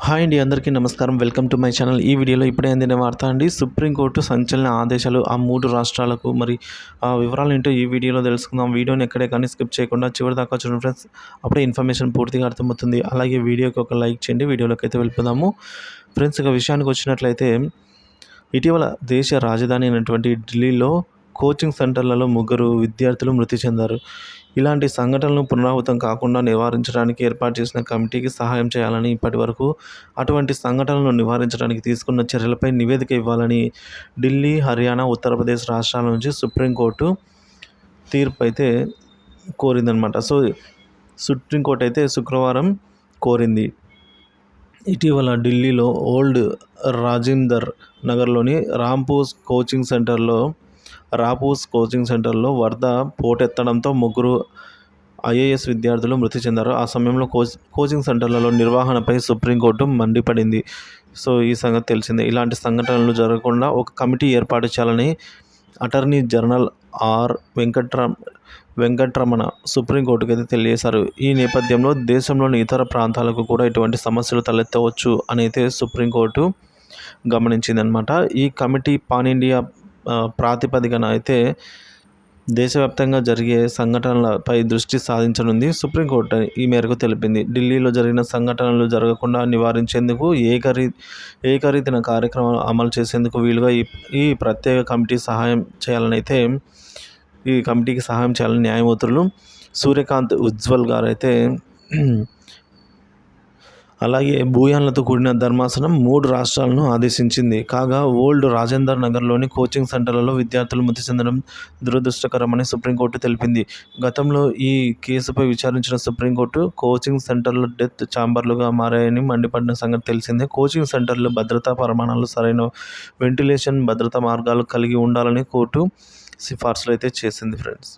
Hi అండి, అందరికీ నమస్కారం. Welcome to my channel. ఈ వీడియోలో ఇప్పుడే అందిన వార్త అండి. సుప్రీంకోర్టు సంచలన ఆదేశాలు ఆ 3 రాష్ట్రాలకు. మరి ఆ వివరాలు ఏంటో ఈ వీడియోలో తెలుసుకుందాం. వీడియోని ఎక్కడే కానీ స్కిప్ చేయకుండా చివరి దాకా చూడండి ఫ్రెండ్స్. అప్పుడే ఇన్ఫర్మేషన్ పూర్తిగా అర్థమవుతుంది. అలాగే వీడియోకి ఒక లైక్ చేయండి. వీడియోలోకి అయితే వెళ్ళిపోదాము ఫ్రెండ్స్. ఇక విషయానికి వచ్చినట్లయితే ఇటీవల దేశ రాజధాని అయినటువంటి ఢిల్లీలో కోచింగ్ సెంటర్లలో 3 విద్యార్థులు మృతి చెందారు. ఇలాంటి సంఘటనలు పునరావృతం కాకుండా నివారించడానికి ఏర్పాటు చేసిన కమిటీకి సహాయం చేయాలని, ఇప్పటివరకు అటువంటి సంఘటనలను నివారించడానికి తీసుకున్న చర్యలపై నివేదిక ఇవ్వాలని ఢిల్లీ, హర్యానా, ఉత్తరప్రదేశ్ రాష్ట్రాల నుంచి సుప్రీంకోర్టు తీర్పు అయితే కోరిందనమాట. సుప్రీంకోర్టు అయితే శుక్రవారం కోరింది. ఇటీవల ఢిల్లీలో ఓల్డ్ రాజేందర్ నగర్లోని రాపూస్ కోచింగ్ సెంటర్లో వరద పోటెత్తడంతో 3 ఐఏఎస్ విద్యార్థులు మృతి చెందారు. ఆ సమయంలో కోచింగ్ సెంటర్లలో నిర్వహణపై సుప్రీంకోర్టు మండిపడింది. ఈ సంగతి తెలిసిందే. ఇలాంటి సంఘటనలు జరగకుండా ఒక కమిటీ ఏర్పాటు చేయాలని అటార్నీ జనరల్ ఆర్ వెంకట్రమణ సుప్రీంకోర్టుకు అయితే తెలియజేశారు. ఈ నేపథ్యంలో దేశంలోని ఇతర ప్రాంతాలకు కూడా ఇటువంటి సమస్యలు తలెత్తవచ్చు అని అయితే సుప్రీంకోర్టు గమనించిందనమాట. ఈ కమిటీ పాన్ ఇండియా ప్రాతిపదికన అయితే దేశవ్యాప్తంగా జరిగే సంఘటనలపై దృష్టి సాధించనుంది. సుప్రీంకోర్టు ఈ మేరకు తెలిపింది. ఢిల్లీలో జరిగిన సంఘటనలు జరగకుండా నివారించేందుకు ఏకరీతిన కార్యక్రమాలు అమలు చేసేందుకు వీలుగా ఈ ప్రత్యేక కమిటీ సహాయం చేయాలని అయితే ఈ కమిటీకి సహాయం చేయాలని న్యాయమూర్తులు సూర్యకాంత్ ఉజ్వల్ గారు అయితే అలాగే భూయాన్లతో కూడిన ధర్మాసనం 3 రాష్ట్రాలను ఆదేశించింది. కాగా ఓల్డ్ రాజేందర్ నగర్లోని కోచింగ్ సెంటర్లలో విద్యార్థులు మృతి చెందడం దురదృష్టకరమని సుప్రీంకోర్టు తెలిపింది. గతంలో ఈ కేసుపై విచారించిన సుప్రీంకోర్టు కోచింగ్ సెంటర్లు డెత్ ఛాంబర్లుగా మారాయని మండిపడిన సంగతి తెలిసిందే. కోచింగ్ సెంటర్లు భద్రతా ప్రమాణాలు, సరైన వెంటిలేషన్, భద్రతా మార్గాలు కలిగి ఉండాలని కోర్టు సిఫార్సులు అయితే చేసింది ఫ్రెండ్స్.